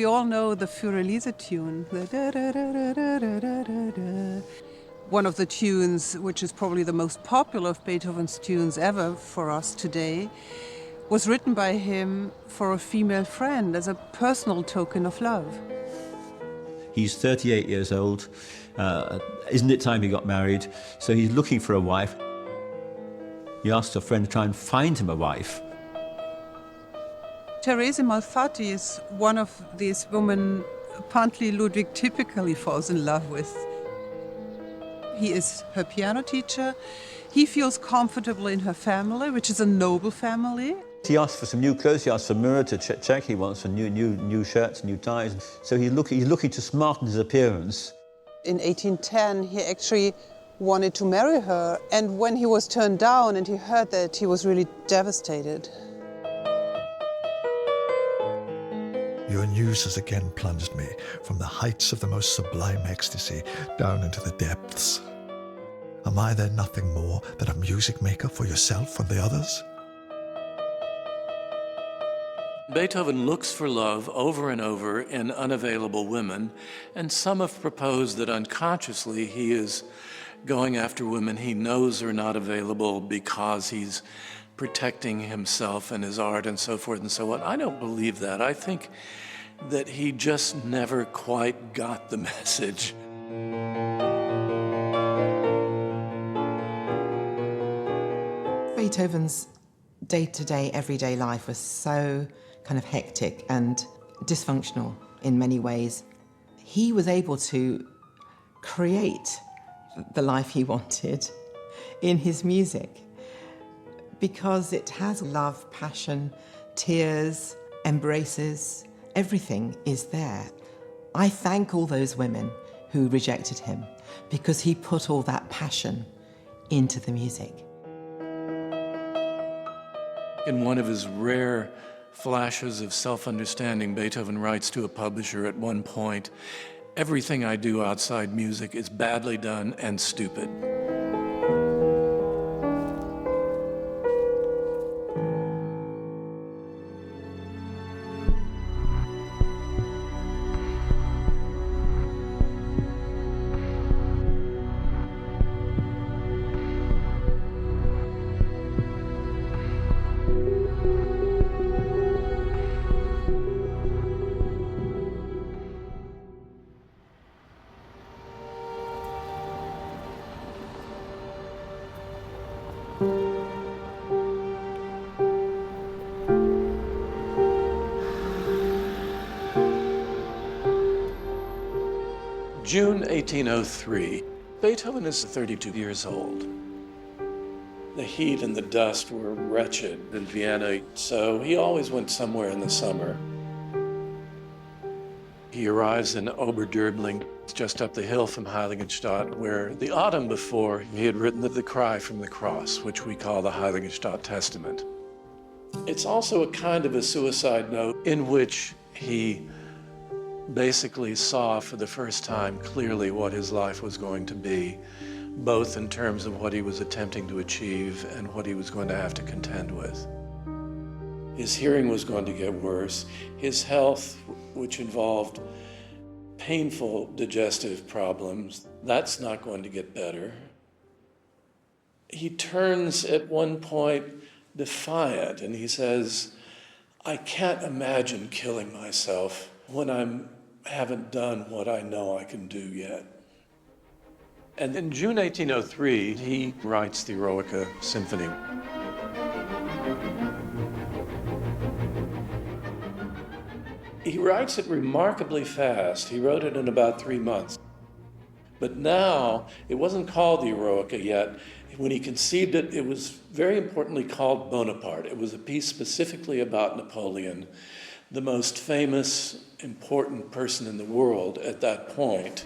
We all know the Für Elise tune. One of the tunes, which is probably the most popular of Beethoven's tunes ever for us today, was written by him for a female friend as a personal token of love. He's 38 years old. Isn't it time he got married? So he's looking for a wife. He asked a friend to try and find him a wife. Therese Malfatti is one of these women apparently Ludwig typically falls in love with. He is her piano teacher. He feels comfortable in her family, which is a noble family. He asked for some new clothes, he asked for a mirror to check, he wants some new shirts, new ties. So he's looking to smarten his appearance. In 1810, he actually wanted to marry her, and when he was turned down and he heard that, he was really devastated. Your news has again plunged me from the heights of the most sublime ecstasy down into the depths. Am I then nothing more than a music maker for yourself and the others? Beethoven looks for love over and over in unavailable women, and some have proposed that unconsciously he is going after women he knows are not available because he's protecting himself and his art and so forth and so on. I don't believe that. I think that he just never quite got the message. Beethoven's day-to-day, everyday life was so kind of hectic and dysfunctional in many ways. He was able to create the life he wanted in his music because it has love, passion, tears, embraces, everything is there. I thank all those women who rejected him because he put all that passion into the music. In one of his rare flashes of self-understanding, Beethoven writes to a publisher at one point, "Everything I do outside music is badly done and stupid." June 1803. Beethoven is 32 years old. The heat and the dust were wretched in Vienna, so he always went somewhere in the summer. He arrives in Oberderbling, just up the hill from Heiligenstadt, where the autumn before he had written the Cry from the Cross, which we call the Heiligenstadt Testament. It's also a kind of a suicide note in which he basically saw for the first time clearly what his life was going to be, both in terms of what he was attempting to achieve and what he was going to have to contend with. His hearing was going to get worse. His health, which involved painful digestive problems, that's not going to get better. He turns at one point defiant and he says, "I can't imagine killing myself when I haven't done what I know I can do yet." And in June 1803, he writes the Eroica Symphony. He writes it remarkably fast. He wrote it in about 3 months. But now, it wasn't called the Eroica yet. When he conceived it, it was very importantly called Bonaparte. It was a piece specifically about Napoleon, the most famous, important person in the world at that point.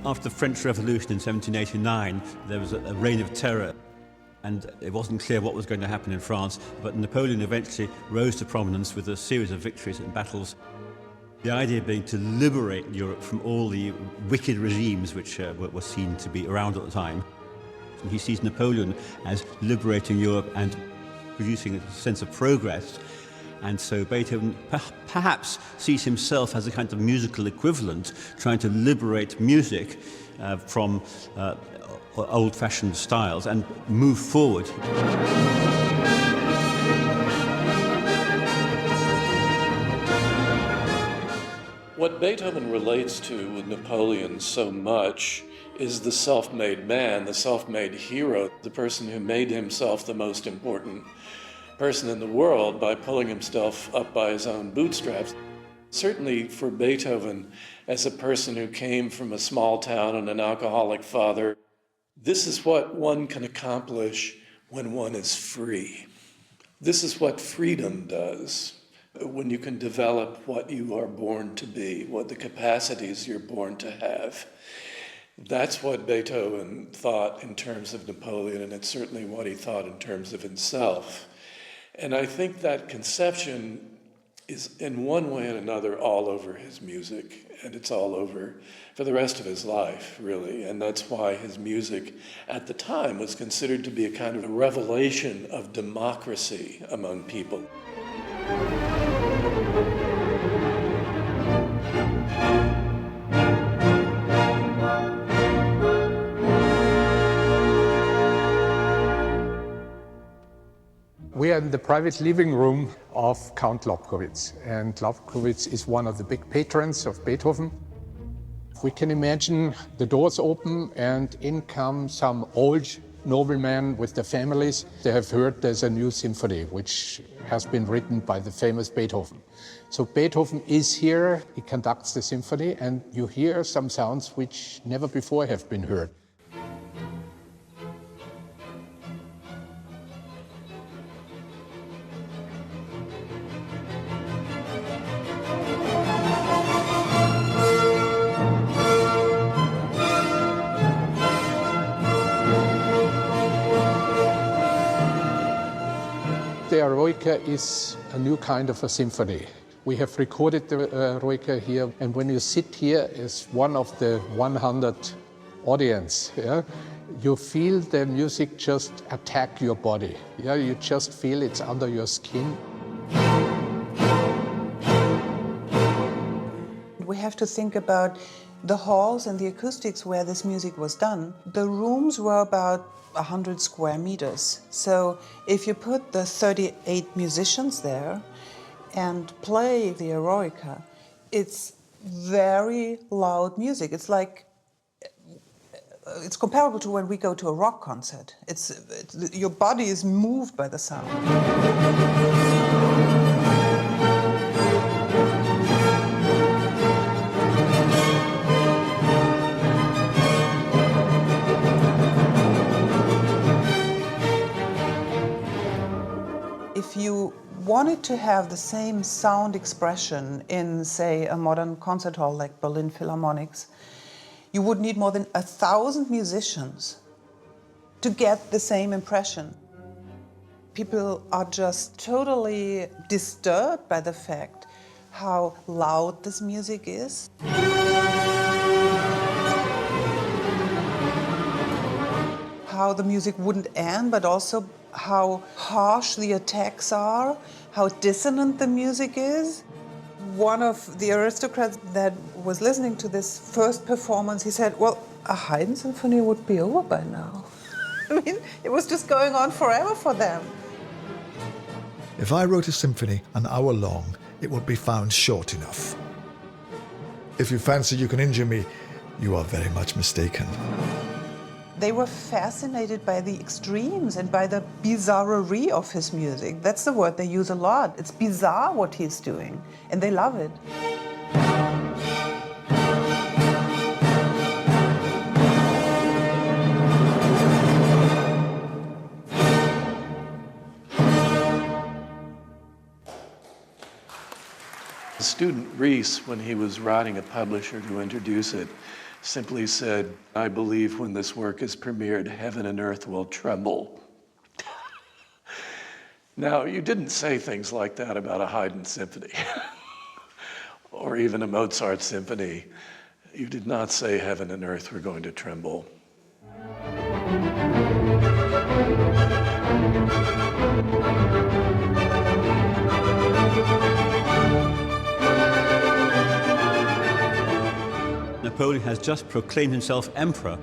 After the French Revolution in 1789, there was a reign of terror. and it wasn't clear what was going to happen in France, but Napoleon eventually rose to prominence with a series of victories and battles. The idea being to liberate Europe from all the wicked regimes which were seen to be around at the time. And he sees Napoleon as liberating Europe and producing a sense of progress. And so Beethoven perhaps sees himself as a kind of musical equivalent, trying to liberate music from old-fashioned styles and move forward. What Beethoven relates to with Napoleon so much is the self-made man, the self-made hero, the person who made himself the most important person in the world by pulling himself up by his own bootstraps. Certainly for Beethoven, as a person who came from a small town and an alcoholic father, this is what one can accomplish when one is free. This is what freedom does. When you can develop what you are born to be, what the capacities you're born to have. That's what Beethoven thought in terms of Napoleon, and it's certainly what he thought in terms of himself. And I think that conception is in one way and another all over his music, and it's all over for the rest of his life, really. And that's why his music at the time was considered to be a kind of a revelation of democracy among people. We are in the private living room of Count Lobkowitz, and Lobkowitz is one of the big patrons of Beethoven. We can imagine the doors open and in come some old noblemen with their families. They have heard there's a new symphony which has been written by the famous Beethoven. So Beethoven is here, he conducts the symphony, and you hear some sounds which never before have been heard. The Eroica is a new kind of a symphony. We have recorded the Eroica here, and when you sit here as one of the 100 audience, you feel the music just attack your body. You just feel it's under your skin. We have to think about the halls and the acoustics where this music was done. The rooms were about 100 square meters. So if you put the 38 musicians there and play the Eroica, it's very loud music. It's like, it's comparable to when we go to a rock concert. Your body is moved by the sound. If you wanted to have the same sound expression in, say, a modern concert hall like Berlin Philharmonics, you would need more than 1,000 musicians to get the same impression. People are just totally disturbed by the fact how loud this music is. How the music wouldn't end, but also how harsh the attacks are, how dissonant the music is. One of the aristocrats that was listening to this first performance, he said, well, a Haydn symphony would be over by now. I mean, it was just going on forever for them. If I wrote a symphony an hour long, it would be found short enough. If you fancy you can injure me, you are very much mistaken. They were fascinated by the extremes and by the bizarrerie of his music. That's the word they use a lot. It's bizarre what he's doing, and they love it. The student Rees, when he was writing a publisher to introduce it, simply said, I believe when this work is premiered, heaven and earth will tremble. Now, you didn't say things like that about a Haydn symphony or even a Mozart symphony. You did not say heaven and earth were going to tremble. Napoleon has just proclaimed himself emperor.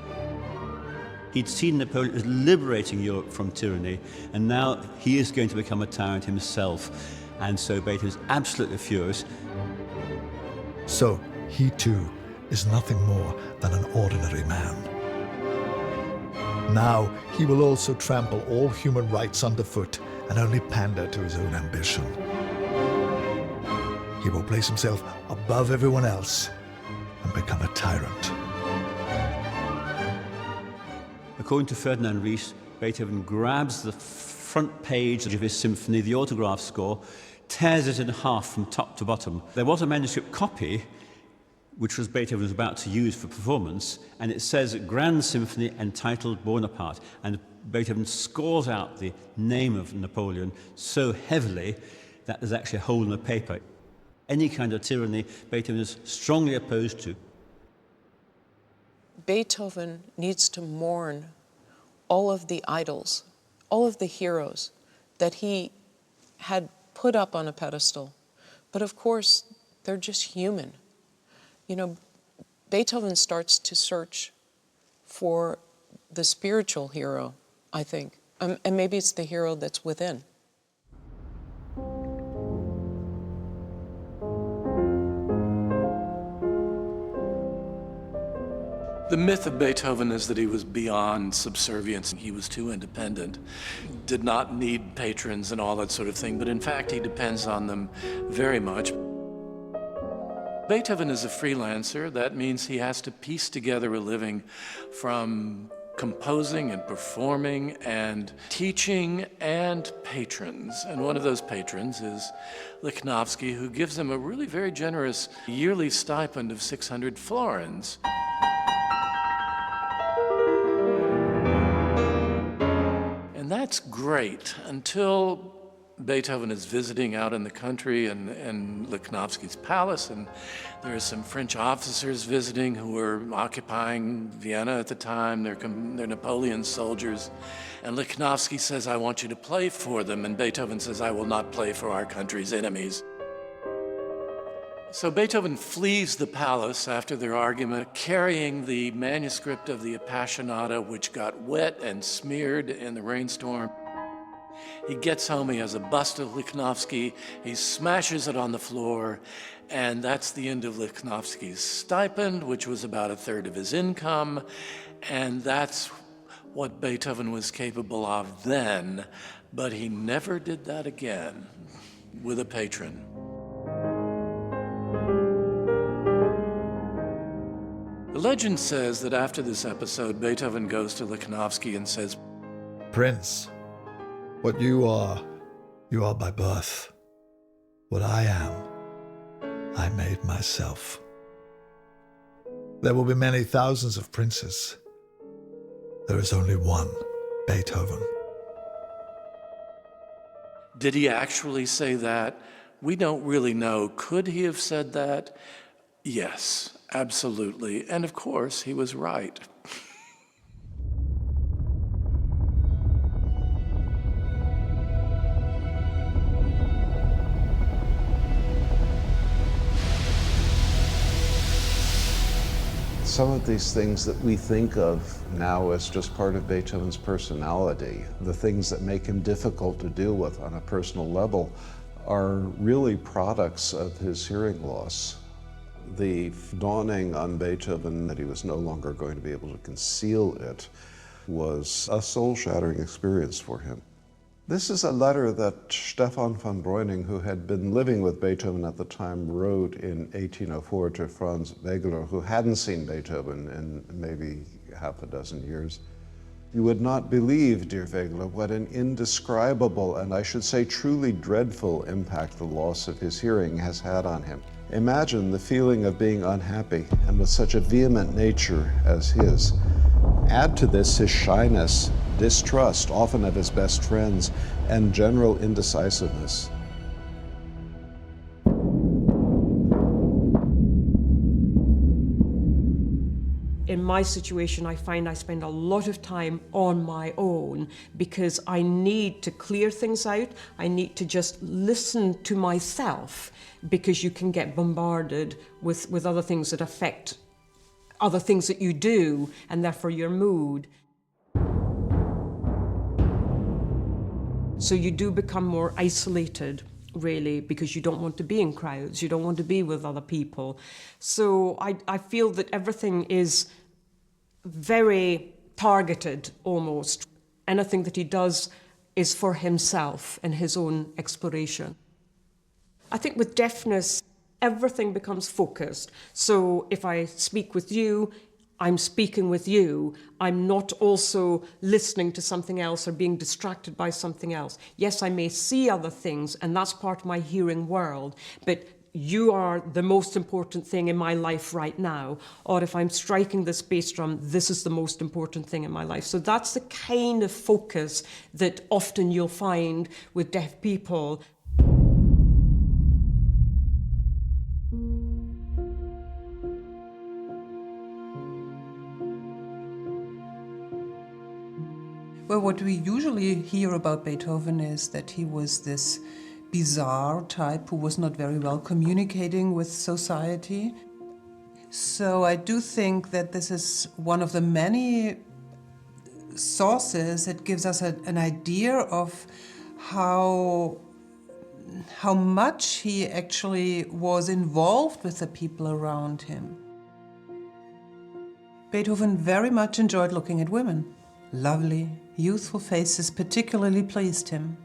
He'd seen Napoleon as liberating Europe from tyranny, and now he is going to become a tyrant himself. And so Beethoven's absolutely furious. So he too is nothing more than an ordinary man. Now he will also trample all human rights underfoot and only pander to his own ambition. He will place himself above everyone else and become a tyrant. According to Ferdinand Ries, Beethoven grabs the front page of his symphony, the autograph score, tears it in half from top to bottom. There was a manuscript copy which was Beethoven was about to use for performance, and it says Grand Symphony entitled Bonaparte, and Beethoven scores out the name of Napoleon so heavily that there's actually a hole in the paper. Any kind of tyranny Beethoven is strongly opposed to. Beethoven needs to mourn all of the idols, all of the heroes that he had put up on a pedestal. But of course, they're just human. You know, Beethoven starts to search for the spiritual hero, I think. And maybe it's the hero that's within. The myth of Beethoven is that he was beyond subservience. He was too independent, did not need patrons and all that sort of thing, but in fact he depends on them very much. Beethoven is a freelancer. That means he has to piece together a living from composing and performing and teaching and patrons. And one of those patrons is Lichnowsky, who gives him a really very generous yearly stipend of 600 florins. And that's great until Beethoven is visiting out in the country in Lichnowsky's palace, and there are some French officers visiting who were occupying Vienna at the time. They're Napoleon's soldiers. And Lichnowsky says, I want you to play for them. And Beethoven says, I will not play for our country's enemies. So Beethoven flees the palace after their argument, carrying the manuscript of the Appassionata, which got wet and smeared in the rainstorm. He gets home, he has a bust of Lichnowsky, he smashes it on the floor, and that's the end of Lichnowsky's stipend, which was about a third of his income, and that's what Beethoven was capable of then, but he never did that again with a patron. The legend says that after this episode, Beethoven goes to Lichnowsky and says, Prince, what you are by birth. What I am, I made myself. There will be many thousands of princes. There is only one Beethoven. Did he actually say that? We don't really know. Could he have said that? Yes, absolutely. And of course, he was right. Some of these things that we think of now as just part of Beethoven's personality, the things that make him difficult to deal with on a personal level, are really products of his hearing loss. The dawning on Beethoven that he was no longer going to be able to conceal it was a soul-shattering experience for him. This is a letter that Stefan von Breuning, who had been living with Beethoven at the time, wrote in 1804 to Franz Wegeler, who hadn't seen Beethoven in maybe half a dozen years. You would not believe, dear Wegeler, what an indescribable, and I should say truly dreadful impact the loss of his hearing has had on him. Imagine the feeling of being unhappy, and with such a vehement nature as his. Add to this his shyness distrust, often of his best friends, and general indecisiveness. In my situation, I find I spend a lot of time on my own because I need to clear things out. I need to just listen to myself, because you can get bombarded with other things that affect other things that you do, and therefore your mood. So you do become more isolated, really, because you don't want to be in crowds, you don't want to be with other people. So I feel that everything is very targeted, almost. Anything that he does is for himself and his own exploration. I think with deafness, everything becomes focused. So if I speak with you, I'm speaking with you. I'm not also listening to something else or being distracted by something else. Yes, I may see other things, and that's part of my hearing world, but you are the most important thing in my life right now. Or if I'm striking this bass drum, this is the most important thing in my life. So that's the kind of focus that often you'll find with deaf people. Well, what we usually hear about Beethoven is that he was this bizarre type who was not very well communicating with society. So I do think that this is one of the many sources that gives us an idea of how much he actually was involved with the people around him. Beethoven very much enjoyed looking at women. Lovely, youthful faces particularly pleased him.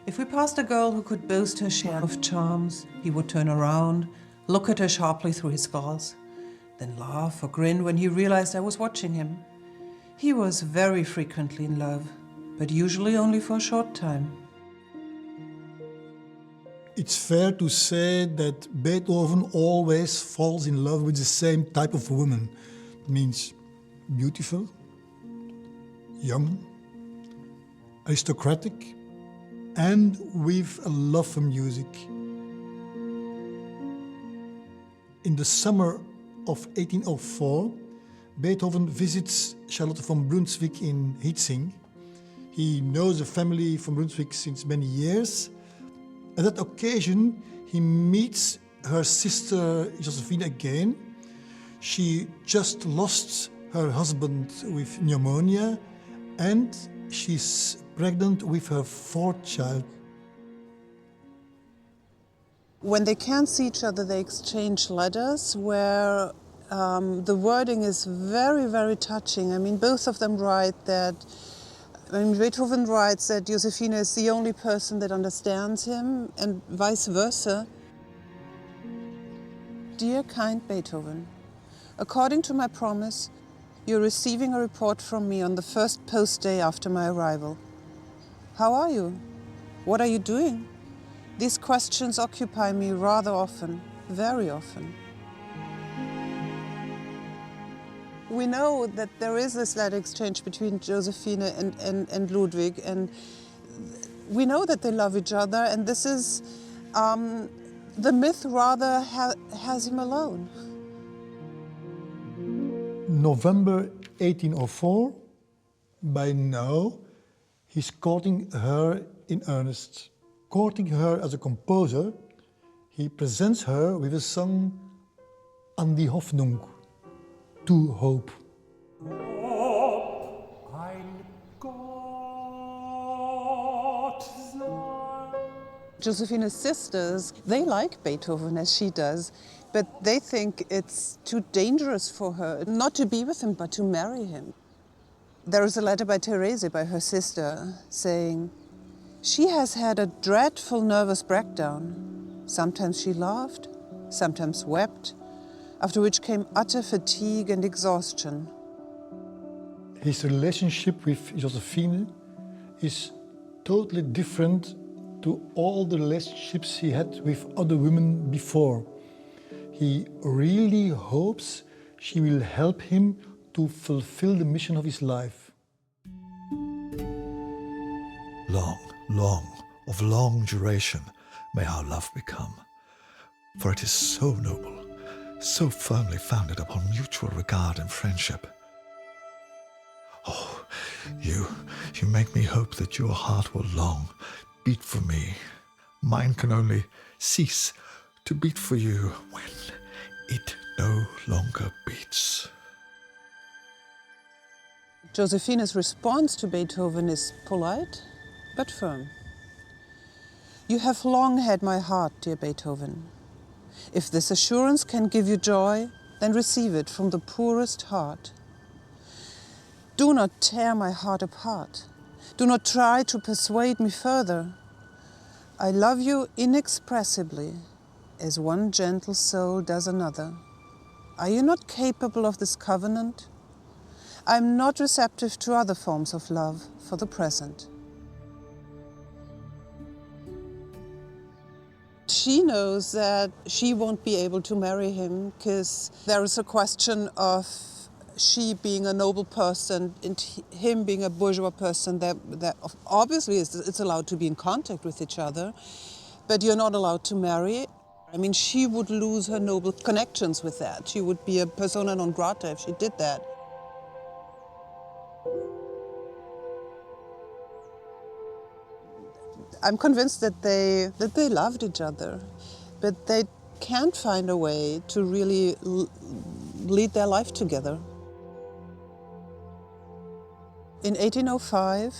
If we passed a girl who could boast her share of charms, he would turn around, look at her sharply through his glass, then laugh or grin when he realized I was watching him. He was very frequently in love, but usually only for a short time. It's fair to say that Beethoven always falls in love with the same type of woman. It means beautiful, young, aristocratic, and with a love for music. In the summer of 1804, Beethoven visits Charlotte von Brunswick in Hietzing. He knows the family von Brunswick since many years. At that occasion, he meets her sister Josephine again. She just lost her husband with pneumonia, and she's pregnant with her fourth child. When they can't see each other, they exchange letters where the wording is very, very touching. I mean, both of them write that, Beethoven writes that Josephine is the only person that understands him, and vice versa. Dear kind Beethoven, according to my promise, you're receiving a report from me on the first post day after my arrival. How are you? What are you doing? These questions occupy me rather often, very often. We know that there is this letter exchange between Josephine and Ludwig, and we know that they love each other, and this is, the myth rather has him alone. November 1804, by now, he's courting her in earnest. Courting her as a composer, he presents her with a song, An die Hoffnung, to hope. Josephine's sisters, they like Beethoven as she does, but they think it's too dangerous for her not to be with him, but to marry him. There is a letter by Therese, by her sister, saying, she has had a dreadful nervous breakdown. Sometimes she laughed, sometimes wept, after which came utter fatigue and exhaustion. His relationship with Josephine is totally different to all the relationships he had with other women before. He really hopes she will help him to fulfill the mission of his life. Long, long, of long duration may our love become, for it is so noble, so firmly founded upon mutual regard and friendship. Oh, you make me hope that your heart will long beat for me. Mine can only cease to beat for you when it no longer beats. Josephine's response to Beethoven is polite but firm. You have long had my heart, dear Beethoven. If this assurance can give you joy, then receive it from the poorest heart. Do not tear my heart apart. Do not try to persuade me further. I love you inexpressibly, as one gentle soul does another. Are you not capable of this covenant? I am not receptive to other forms of love for the present. She knows that she won't be able to marry him because there is a question of she being a noble person and him being a bourgeois person that obviously it's allowed to be in contact with each other, but you're not allowed to marry. I mean, she would lose her noble connections with that. She would be a persona non grata if she did that. I'm convinced that they loved each other, but they can't find a way to really lead their life together. In 1805,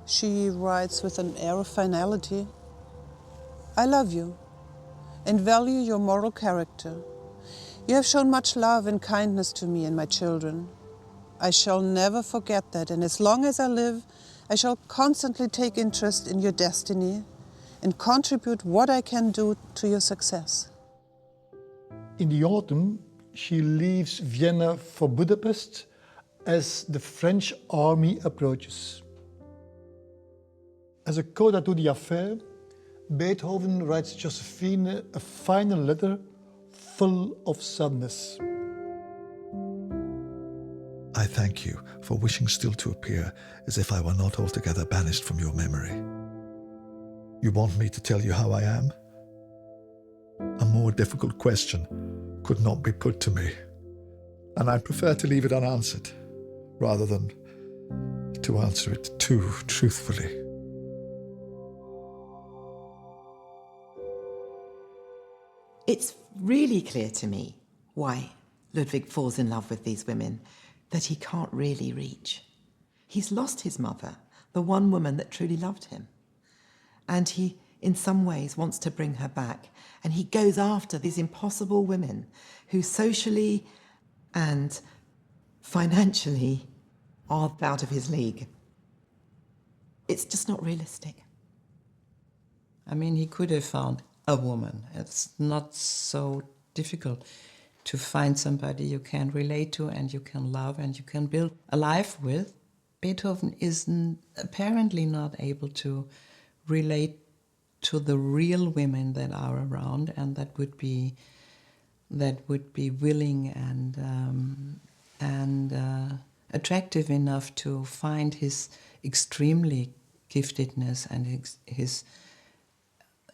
she writes with an air of finality, I love you and value your moral character. You have shown much love and kindness to me and my children. I shall never forget that, and as long as I live, I shall constantly take interest in your destiny and contribute what I can do to your success. In the autumn, she leaves Vienna for Budapest as the French army approaches. As a coda to the affair, Beethoven writes Josephine a final letter full of sadness. I thank you for wishing still to appear as if I were not altogether banished from your memory. You want me to tell you how I am? A more difficult question could not be put to me, and I prefer to leave it unanswered rather than to answer it too truthfully. It's really clear to me why Ludwig falls in love with these women that he can't really reach. He's lost his mother, the one woman that truly loved him. And he, in some ways, wants to bring her back. And he goes after these impossible women who socially and financially are out of his league. It's just not realistic. I mean, he could have found a woman. It's not so difficult to find somebody you can relate to and you can love and you can build a life with. Beethoven is apparently not able to relate to the real women that are around and that would be willing and attractive enough to find his extremely giftedness and his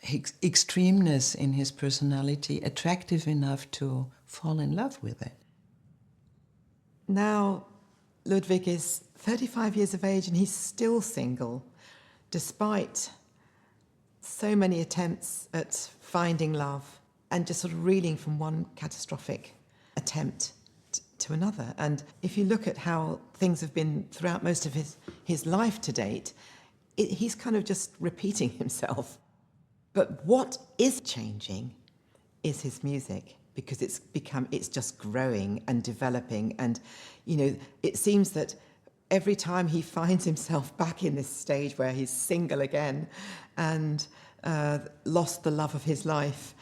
extremeness in his personality attractive enough to fall in love with it. Now, Ludwig is 35 years of age and he's still single, despite so many attempts at finding love and just sort of reeling from one catastrophic attempt to another. And if you look at how things have been throughout most of his life to date, he's kind of just repeating himself. But what is changing is his music, because it's just growing and developing. And, you know, it seems that every time he finds himself back in this stage where he's single again and lost the love of his life,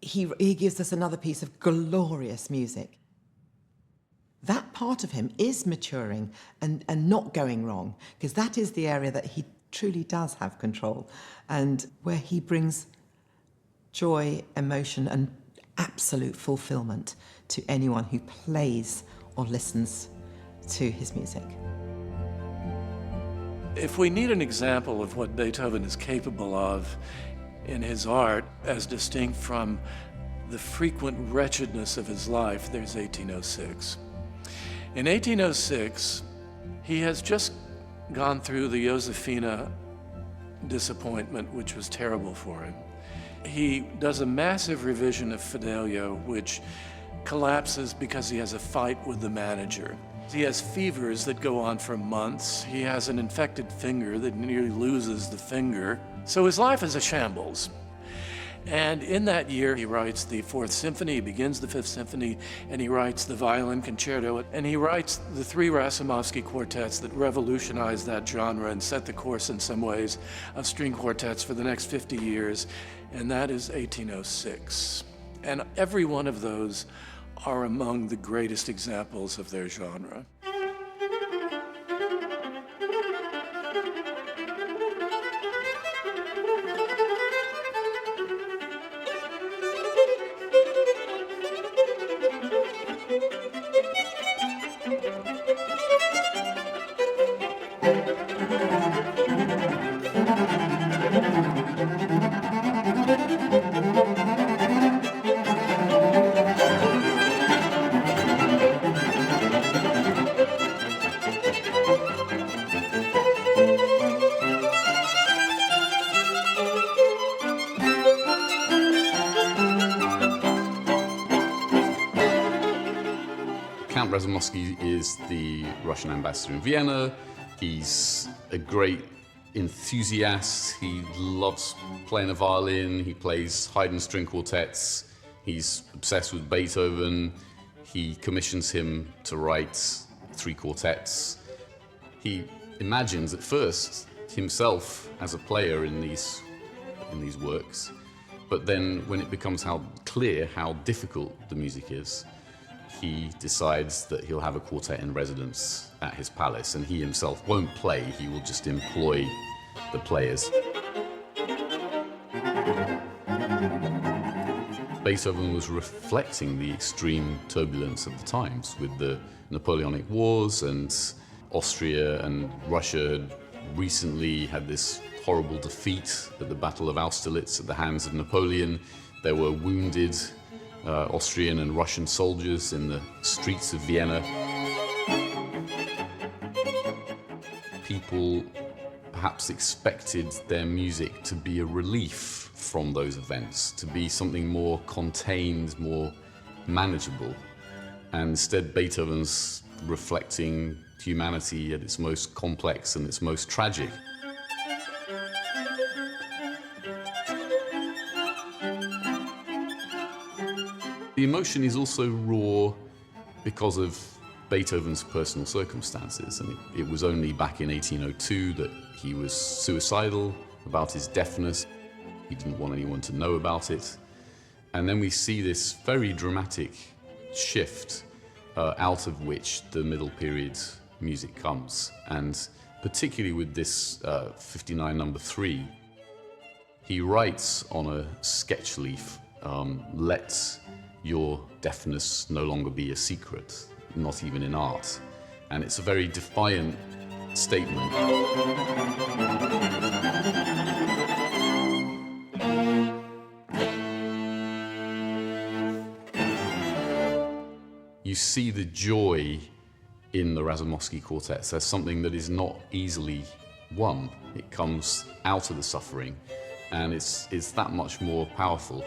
he gives us another piece of glorious music. That part of him is maturing and not going wrong, because that is the area that he truly does have control and where he brings joy, emotion, and absolute fulfillment to anyone who plays or listens to his music. If we need an example of what Beethoven is capable of in his art, as distinct from the frequent wretchedness of his life, there's 1806. In 1806, he has just gone through the Josefina disappointment, which was terrible for him. He does a massive revision of Fidelio, which collapses because he has a fight with the manager. He has fevers that go on for months. He has an infected finger that nearly loses the finger. So his life is a shambles. And in that year, he writes the Fourth Symphony, he begins the Fifth Symphony, and he writes the Violin Concerto, and he writes the three Rasimovsky quartets that revolutionized that genre and set the course in some ways of string quartets for the next 50 years, and that is 1806. And every one of those are among the greatest examples of their genre. Count Razumovsky is the Russian ambassador in Vienna. He's a great enthusiast. He loves playing the violin. He plays Haydn string quartets. He's obsessed with Beethoven. He commissions him to write three quartets. He imagines at first himself as a player in these works, but then when it becomes clear how difficult the music is, he decides that he'll have a quartet in residence at his palace, and he himself won't play, he will just employ the players. Beethoven was reflecting the extreme turbulence of the times with the Napoleonic Wars, and Austria and Russia had recently had this horrible defeat at the Battle of Austerlitz at the hands of Napoleon. There were wounded Austrian and Russian soldiers in the streets of Vienna. People perhaps expected their music to be a relief from those events, to be something more contained, more manageable. And instead, Beethoven's reflecting humanity at its most complex and its most tragic. The emotion is also raw because of Beethoven's personal circumstances, and it was only back in 1802 that he was suicidal about his deafness. He didn't want anyone to know about it. And then we see this very dramatic shift out of which the middle period music comes. And particularly with this 59 number 3, he writes on a sketch leaf, let your deafness no longer be a secret, not even in art. And it's a very defiant statement. You see the joy in the Razumovsky quartets as something that is not easily won. It comes out of the suffering, and it's that much more powerful.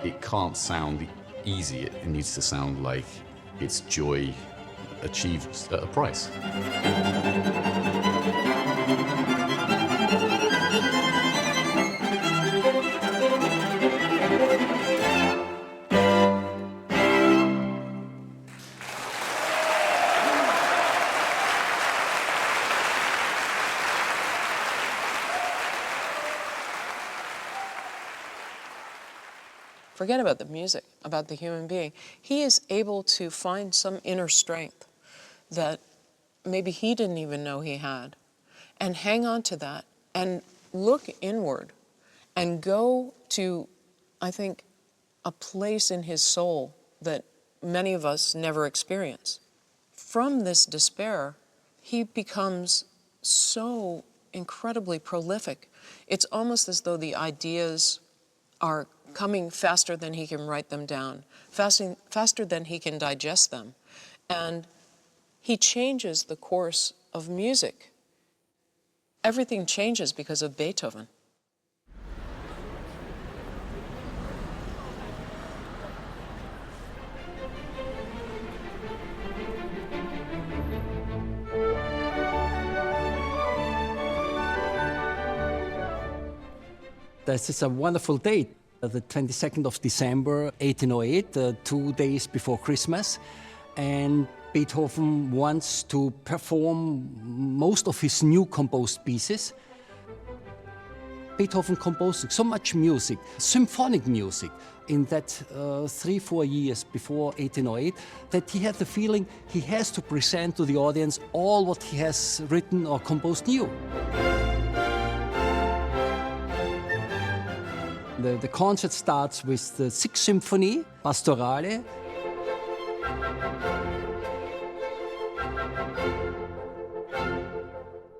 It can't sound easy, it needs to sound like it's joy achieved at a price. Forget about the music, about the human being. He is able to find some inner strength that maybe he didn't even know he had, and hang on to that and look inward and go to, I think, a place in his soul that many of us never experience. From this despair, he becomes so incredibly prolific. It's almost as though the ideas are coming faster than he can write them down, faster than he can digest them. And he changes the course of music. Everything changes because of Beethoven. This is a wonderful date, the 22nd of December, 1808, 2 days before Christmas. And Beethoven wants to perform most of his new composed pieces. Beethoven composed so much music, symphonic music, in that 3-4 years before 1808, that he had the feeling he has to present to the audience all what he has written or composed new. The concert starts with the Sixth Symphony, Pastorale.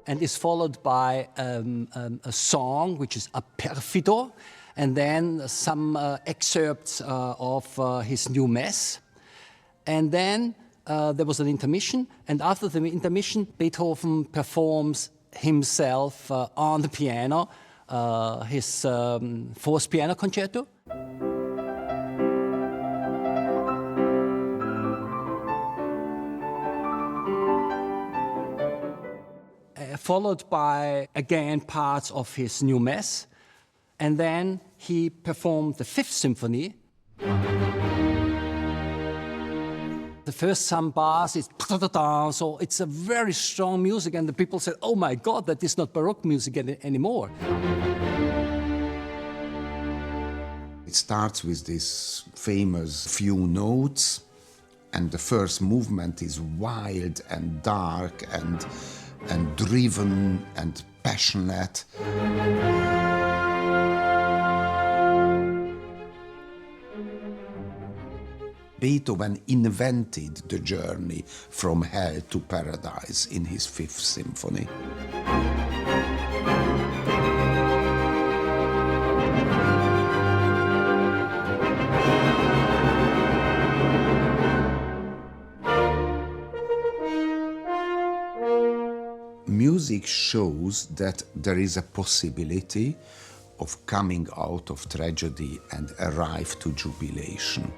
And is followed by a song, which is a Perfido, and then some excerpts of his new Mass. And then there was an intermission, and after the intermission, Beethoven performs himself on the piano, his fourth piano concerto. Followed by, again, parts of his new Mass. And then he performed the Fifth Symphony. The first some bars is so it's a very strong music, and the people said, oh my God, that is not Baroque music anymore. It starts with this famous few notes, and the first movement is wild and dark and driven and passionate. Beethoven invented the journey from hell to paradise in his Fifth Symphony. Music shows that there is a possibility of coming out of tragedy and arrive to jubilation.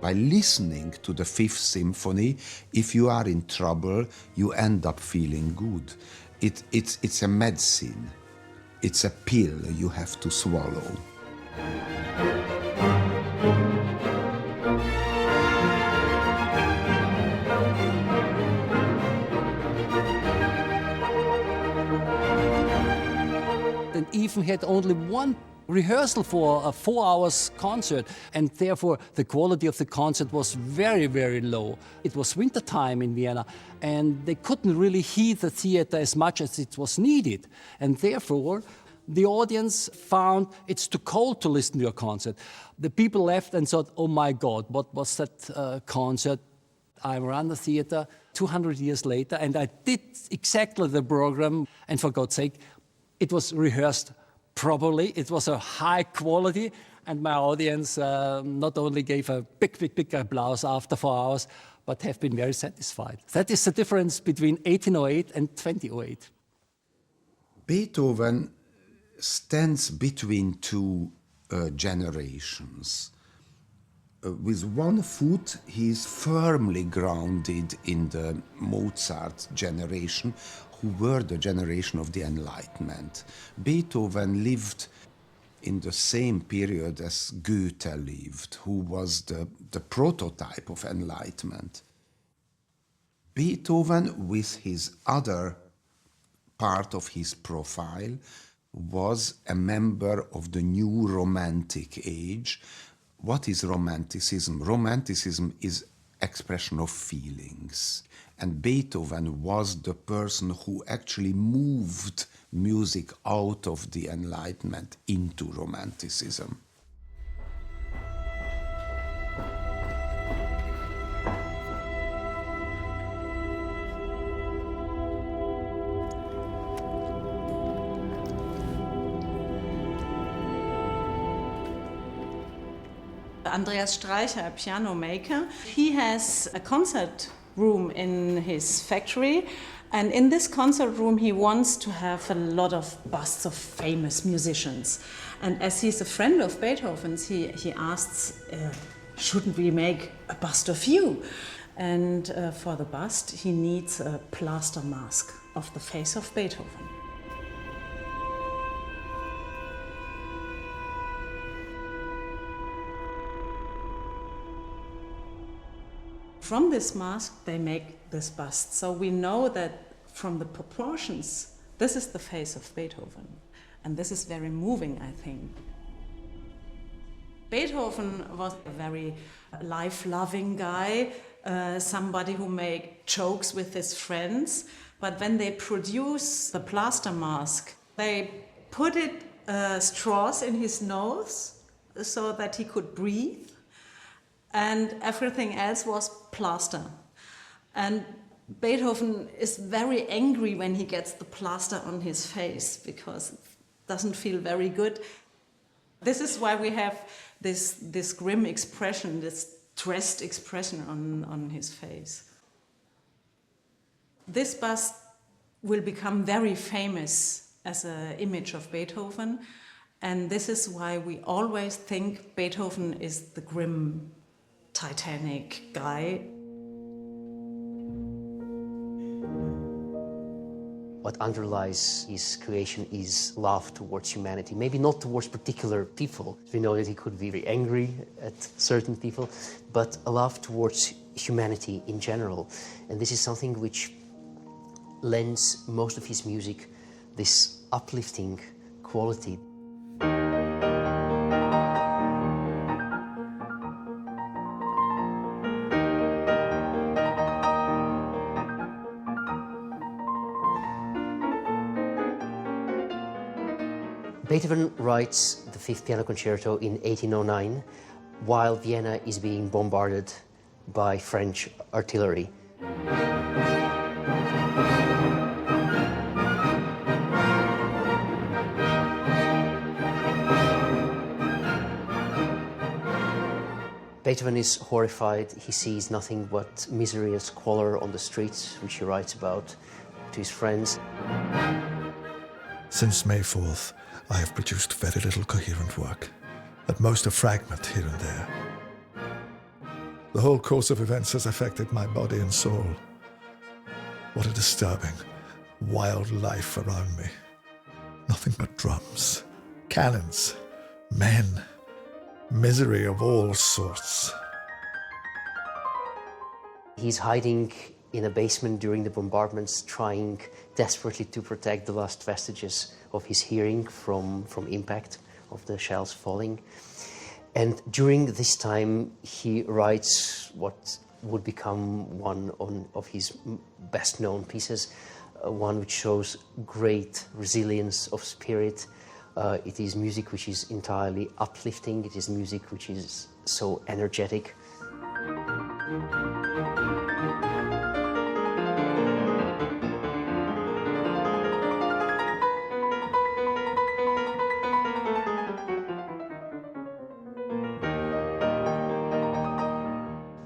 By listening to the Fifth Symphony, if you are in trouble, you end up feeling good. It's a medicine. It's a pill you have to swallow. And even had only one rehearsal for a 4 hours concert, and therefore the quality of the concert was very, very low. It was wintertime in Vienna, and they couldn't really heat the theater as much as it was needed. And therefore, the audience found it's too cold to listen to a concert. The people left and thought, oh my God, what was that concert? I ran the theater 200 years later, and I did exactly the program, and for God's sake, it was rehearsed properly, it was a high quality, and my audience not only gave a big applause after 4 hours, but have been very satisfied. That is the difference between 1808 and 2008. Beethoven stands between two generations. With one foot, he is firmly grounded in the Mozart generation, who were the generation of the Enlightenment. Beethoven lived in the same period as Goethe lived, who was the prototype of Enlightenment. Beethoven, with his other part of his profile, was a member of the new Romantic age. What is Romanticism? Romanticism is expression of feelings. And Beethoven was the person who actually moved music out of the Enlightenment into Romanticism. Andreas Streicher, a piano maker, he has a concert room in his factory, and in this concert room he wants to have a lot of busts of famous musicians. And as he's a friend of Beethoven's, he asks, shouldn't we make a bust of you? And for the bust he needs a plaster mask of the face of Beethoven. From this mask, they make this bust. So we know that from the proportions, this is the face of Beethoven. And this is very moving, I think. Beethoven was a very life-loving guy, somebody who made jokes with his friends. But when they produce the plaster mask, they put straws in his nose so that he could breathe. And everything else was plaster. And Beethoven is very angry when he gets the plaster on his face because it doesn't feel very good. This is why we have this grim expression, this stressed expression on his face. This bust will become very famous as an image of Beethoven, and this is why we always think Beethoven is the grim Titanic guy. What underlies his creation is love towards humanity. Maybe not towards particular people. We know that he could be very angry at certain people, but a love towards humanity in general. And this is something which lends most of his music this uplifting quality. Beethoven writes the Fifth Piano Concerto in 1809 while Vienna is being bombarded by French artillery. Beethoven is horrified. He sees nothing but misery and squalor on the streets, which he writes about to his friends. Since May 4th, I have produced very little coherent work, at most a fragment here and there. The whole course of events has affected my body and soul. What a disturbing, wild life around me. Nothing but drums, cannons, men, misery of all sorts. He's hiding in a basement during the bombardments, trying desperately to protect the last vestiges of his hearing from impact of the shells falling. And during this time, he writes what would become one of his best-known pieces, one which shows great resilience of spirit. It is music which is entirely uplifting. It is music which is so energetic.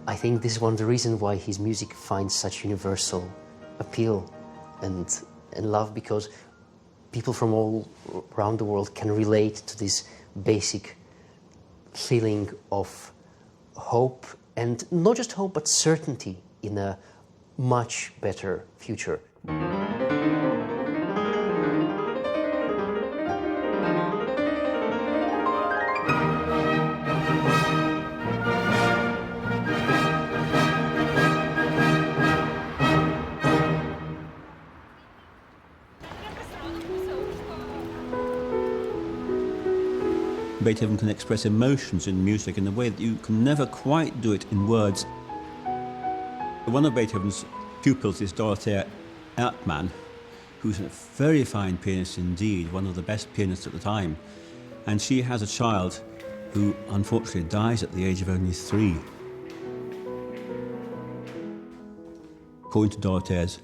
I think this is one of the reasons why his music finds such universal appeal and love, because people from all around the world can relate to this basic feeling of hope, and not just hope, but certainty in a much better future. Beethoven can express emotions in music in a way that you can never quite do it in words. One of Beethoven's pupils is Dorothea Erdmann, who's a very fine pianist indeed, one of the best pianists at the time. And she has a child who unfortunately dies at the age of only 3. According to Dorothea's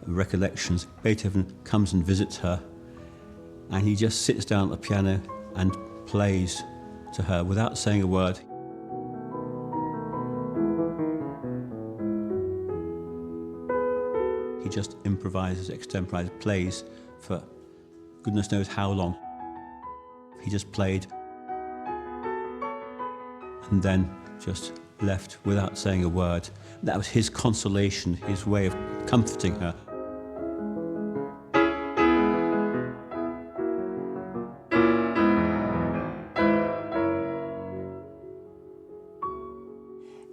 recollections, Beethoven comes and visits her, and he just sits down at the piano and plays to her without saying a word. He just improvises, extemporizes, plays for goodness knows how long. He just played and then just left without saying a word. That was his consolation, his way of comforting her.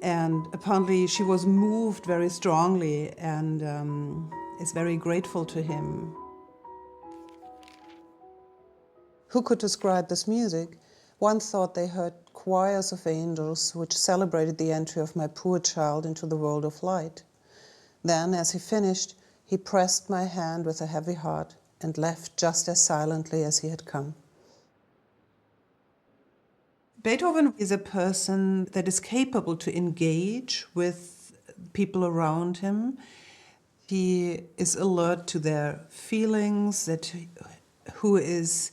And apparently she was moved very strongly and is very grateful to him. Who could describe this music? One thought they heard choirs of angels which celebrated the entry of my poor child into the world of light. Then, as he finished, he pressed my hand with a heavy heart and left just as silently as he had come. Beethoven is a person that is capable to engage with people around him. He is alert to their feelings, who is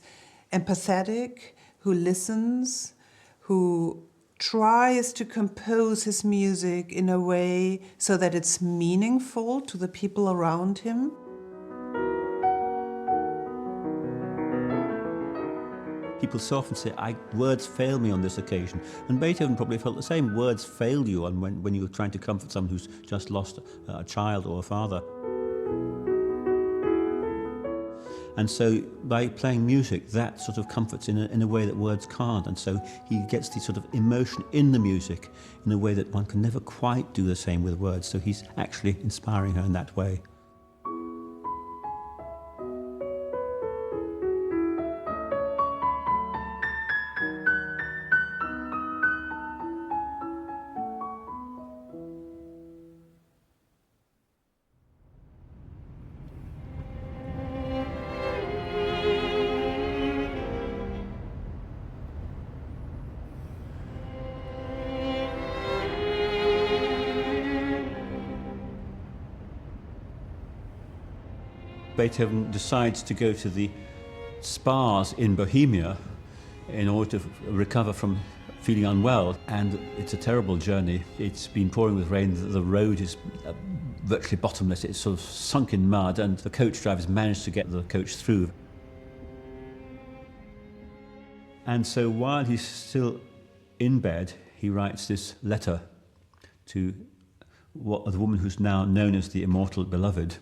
empathetic, who listens, who tries to compose his music in a way so that it's meaningful to the people around him. People so often say, words fail me on this occasion. And Beethoven probably felt the same. Words fail you when you're trying to comfort someone who's just lost a child or a father. And so by playing music, that sort of comforts in a way that words can't. And so he gets the sort of emotion in the music in a way that one can never quite do the same with words. So he's actually inspiring her in that way. Beethoven decides to go to the spas in Bohemia in order to recover from feeling unwell, and it's a terrible journey. It's been pouring with rain, the road is virtually bottomless, it's sort of sunk in mud, and the coach drivers managed to get the coach through. And so while he's still in bed, he writes this letter to the woman who's now known as the Immortal Beloved.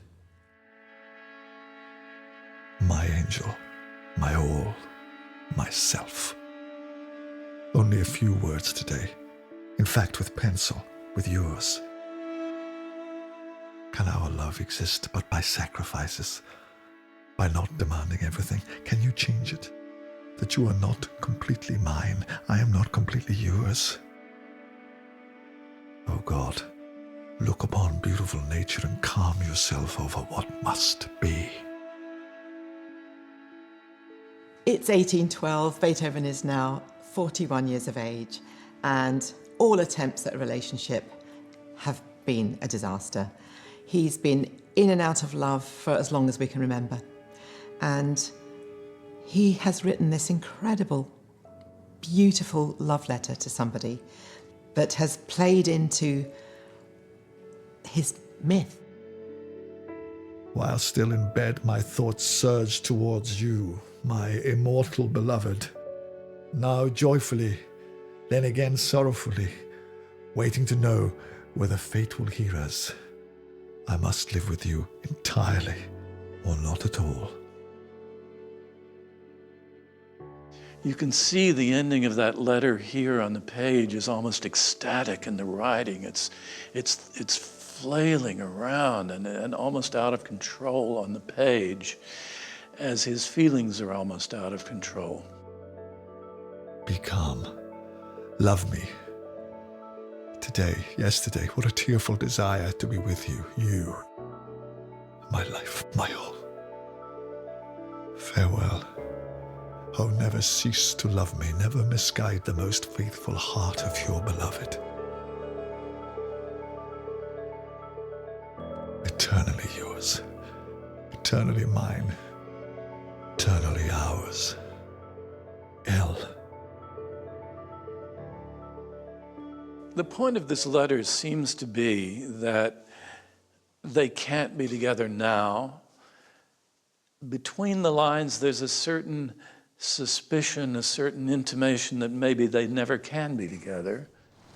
My angel, my all, myself. Only a few words today. In fact, with pencil, with yours. Can our love exist but by sacrifices? By not demanding everything? Can you change it? That you are not completely mine, I am not completely yours. Oh God, look upon beautiful nature and calm yourself over what must be. It's 1812, Beethoven is now 41 years of age, and all attempts at a relationship have been a disaster. He's been in and out of love for as long as we can remember. And he has written this incredible, beautiful love letter to somebody that has played into his myth. While still in bed, my thoughts surged towards you, my immortal beloved. Now joyfully, then again sorrowfully, waiting to know whether fate will hear us. I must live with you entirely or not at all. You can see the ending of that letter here on the page is almost ecstatic in the writing. It's flailing around and almost out of control on the page, as his feelings are almost out of control. Be calm. Love me. Today, yesterday, what a tearful desire to be with you. You, my life, my all. Farewell. Oh, never cease to love me, never misguide the most faithful heart of your beloved. Eternally yours, eternally mine, eternally ours. L. The point of this letter seems to be that they can't be together now. Between the lines, there's a certain suspicion, a certain intimation that maybe they never can be together.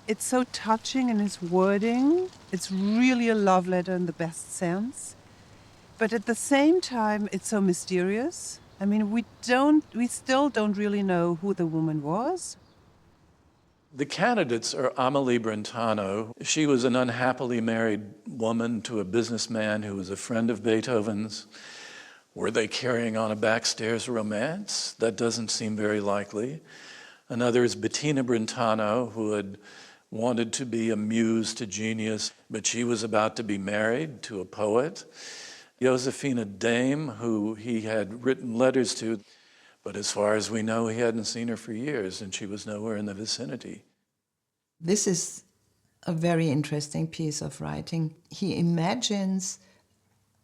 It's so touching in his wording. It's really a love letter in the best sense. But at the same time, it's so mysterious. I mean, we still don't really know who the woman was. The candidates are Amélie Brentano. She was an unhappily married woman to a businessman who was a friend of Beethoven's. Were they carrying on a backstairs romance? That doesn't seem very likely. Another is Bettina Brentano, who had wanted to be a muse to genius, but she was about to be married to a poet. Josefina Dame, who he had written letters to, but as far as we know, he hadn't seen her for years, and she was nowhere in the vicinity. This is a very interesting piece of writing. He imagines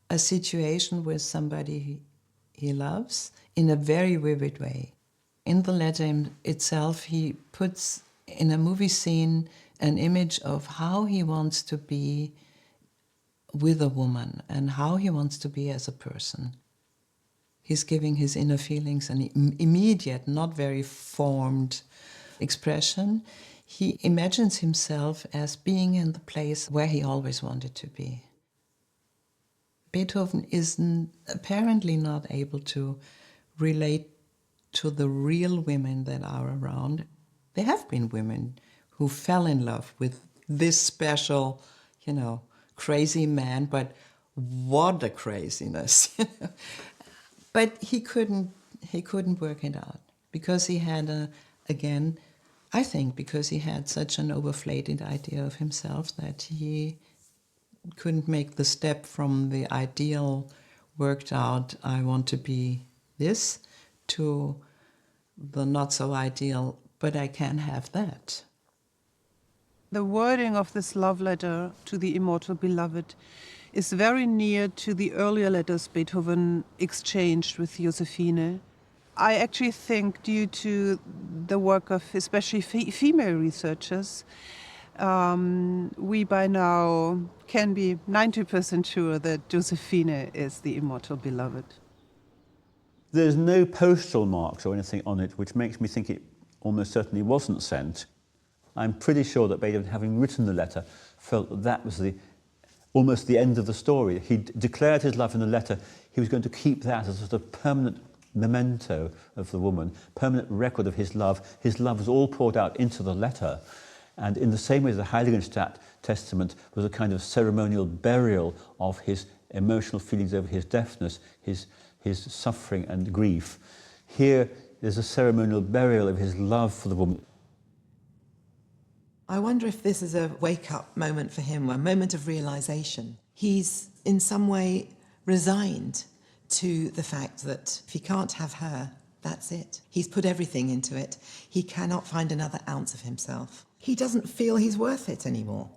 a situation with somebody he loves in a very vivid way. In the letter itself, he puts in a movie scene an image of how he wants to be with a woman and how he wants to be as a person. He's giving his inner feelings an immediate, not very formed expression. He imagines himself as being in the place where he always wanted to be. Beethoven is apparently not able to relate to the real women that are around. There have been women who fell in love with this special, crazy man, but what a craziness. But he couldn't work it out because he had I think because he had such an overflated idea of himself that he couldn't make the step from the ideal worked out, I want to be this, to the not so ideal, but I can have that. The wording of this love letter to the immortal beloved is very near to the earlier letters Beethoven exchanged with Josefine. I actually think, due to the work of especially female researchers, we by now can be 90% sure that Josefine is the immortal beloved. There's no postal marks or anything on it, which makes me think it almost certainly wasn't sent. I'm pretty sure that Beethoven, having written the letter, felt that that was almost the end of the story. He declared his love in the letter. He was going to keep that as a sort of permanent memento of the woman, permanent record of his love. His love was all poured out into the letter. And in the same way, the Heiligenstadt testament was a kind of ceremonial burial of his emotional feelings over his deafness, his suffering and grief. Here, there's a ceremonial burial of his love for the woman. I wonder if this is a wake-up moment for him, a moment of realization. He's in some way resigned to the fact that if he can't have her, that's it. He's put everything into it. He cannot find another ounce of himself. He doesn't feel he's worth it anymore.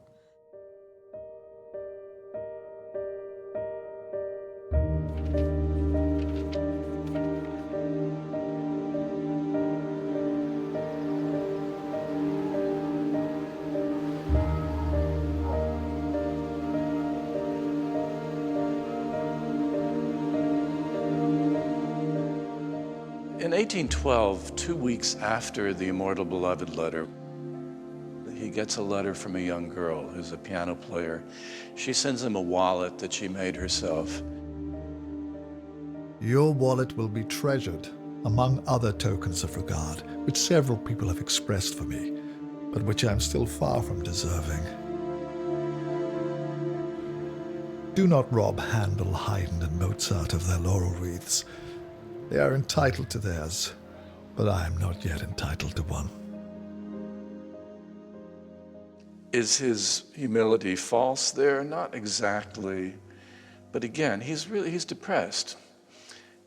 In 1812, 2 weeks after the Immortal Beloved letter, he gets a letter from a young girl who's a piano player. She sends him a wallet that she made herself. Your wallet will be treasured among other tokens of regard, which several people have expressed for me, but which I am still far from deserving. Do not rob Handel, Haydn, and Mozart of their laurel wreaths. They are entitled to theirs, but I am not yet entitled to one. Is his humility false there? Not exactly. But again, he's depressed.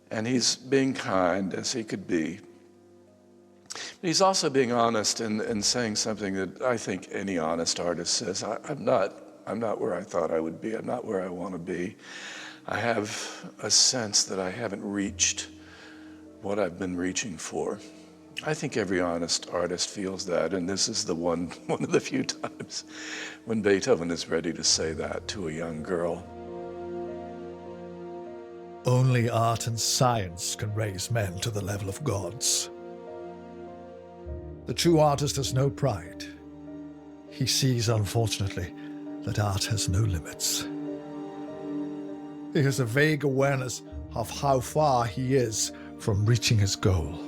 And he's being kind as he could be. But he's also being honest and saying something that I think any honest artist says. I'm not where I thought I would be. I'm not where I want to be. I have a sense that I haven't reached what I've been reaching for. I think every honest artist feels that, and this is one of the few times when Beethoven is ready to say that to a young girl. Only art and science can raise men to the level of gods. The true artist has no pride. He sees, unfortunately, that art has no limits. He has a vague awareness of how far he is from reaching his goal.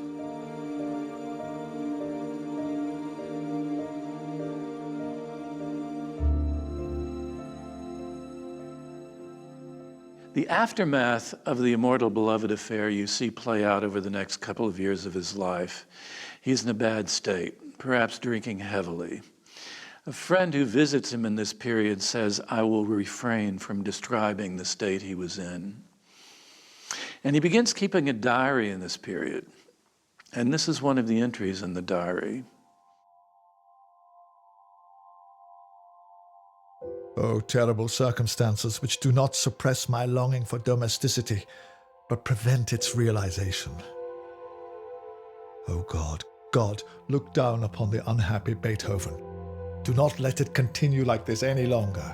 The aftermath of the Immortal Beloved affair you see play out over the next couple of years of his life. He's in a bad state, perhaps drinking heavily. A friend who visits him in this period says, "I will refrain from describing the state he was in." And he begins keeping a diary in this period. And this is one of the entries in the diary. Oh, terrible circumstances which do not suppress my longing for domesticity, but prevent its realization. Oh God, God, look down upon the unhappy Beethoven. Do not let it continue like this any longer.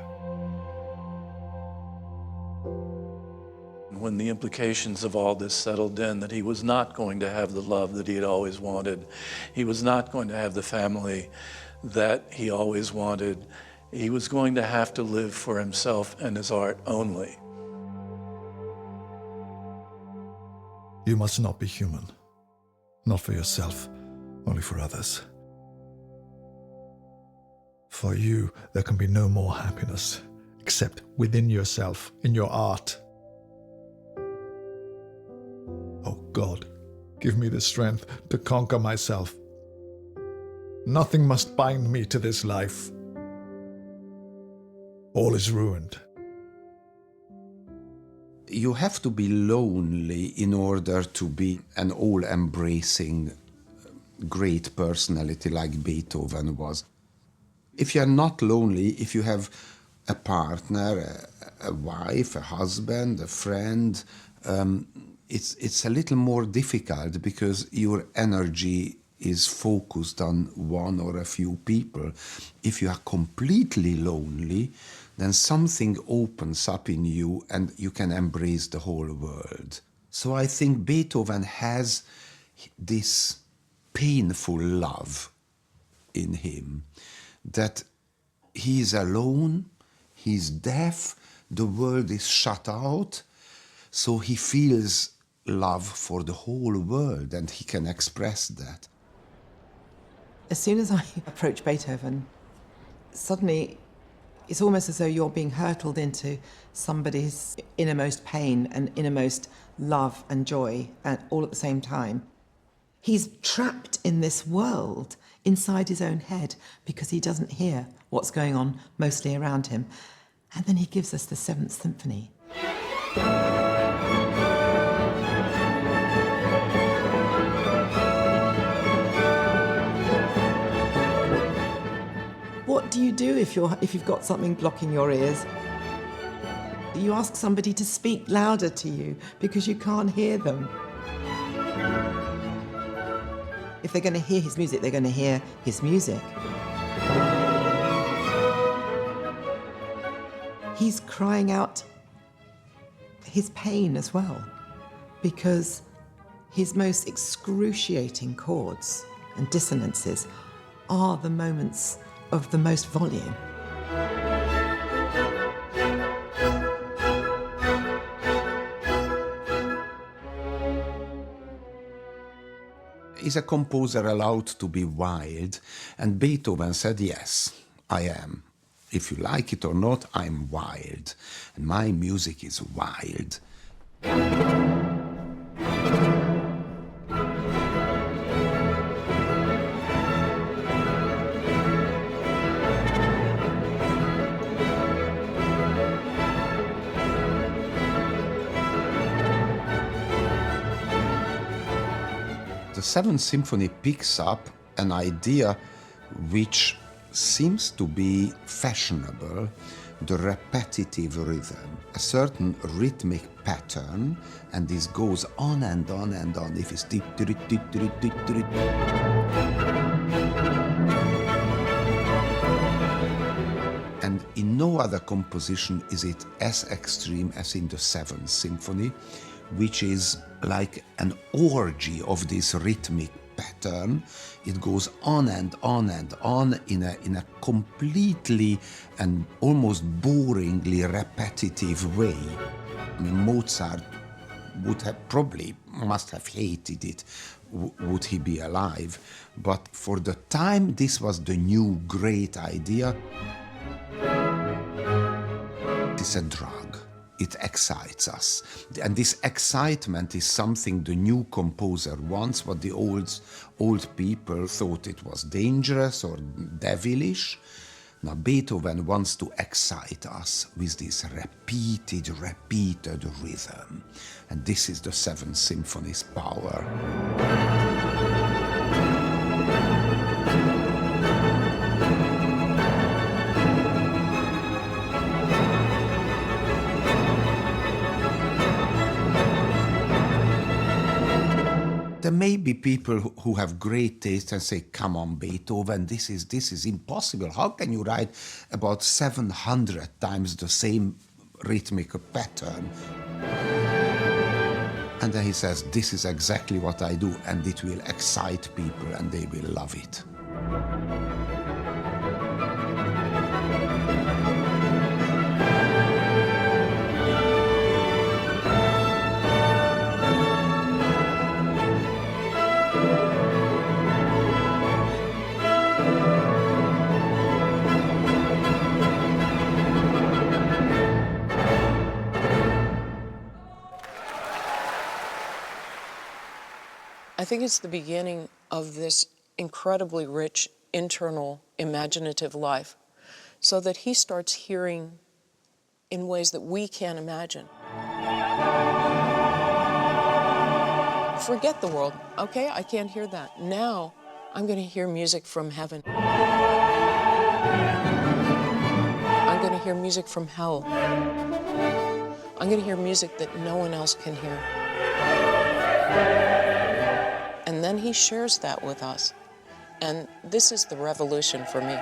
When the implications of all this settled in, that he was not going to have the love that he had always wanted, he was not going to have the family that he always wanted, he was going to have to live for himself and his art only. You must not be human. Not for yourself, only for others. For you, there can be no more happiness, except within yourself, in your art. Oh God, give me the strength to conquer myself. Nothing must bind me to this life. All is ruined. You have to be lonely in order to be an all-embracing great personality like Beethoven was. If you're not lonely, if you have a partner, a wife, a husband, a friend, it's a little more difficult because your energy is focused on one or a few people. If you are completely lonely, then something opens up in you and you can embrace the whole world. So I think Beethoven has this painful love in him, that he is alone, he's deaf, the world is shut out, so he feels love for the whole world and he can express that. As soon as I approach Beethoven, suddenly it's almost as though you're being hurtled into somebody's innermost pain and innermost love and joy, and all at the same time. He's trapped in this world inside his own head because he doesn't hear what's going on mostly around him. And then he gives us the Seventh Symphony. What do you do if you've got something blocking your ears? You ask somebody to speak louder to you because you can't hear them. If they're going to hear his music, they're going to hear his music. He's crying out his pain as well, because his most excruciating chords and dissonances are the moments of the most volume. Is a composer allowed to be wild? And Beethoven said, yes, I am. If you like it or not, I'm wild. And my music is wild. The Seventh Symphony picks up an idea which seems to be fashionable, the repetitive rhythm, a certain rhythmic pattern, and this goes on and on and on. If it's and in no other composition is it as extreme as in the Seventh Symphony, which is like an orgy of this rhythmic pattern. It goes on and on and on in a completely and almost boringly repetitive way. I mean, Mozart would have must have hated it, would he be alive. But for the time, this was the new great idea. It's a drug. It excites us. And this excitement is something the new composer wants, what the old people thought it was dangerous or devilish. Now Beethoven wants to excite us with this repeated rhythm. And this is the Seventh Symphony's power. There may be people who have great taste and say, come on, Beethoven, this is impossible. How can you write about 700 times the same rhythmic pattern? And then he says, this is exactly what I do, and it will excite people and they will love it. I think it's the beginning of this incredibly rich internal imaginative life, so that he starts hearing in ways that we can't imagine. Forget the world. Okay, I can't hear that. Now I'm going to hear music from heaven. I'm going to hear music from hell. I'm going to hear music that no one else can hear. And then he shares that with us. And this is the revolution for me.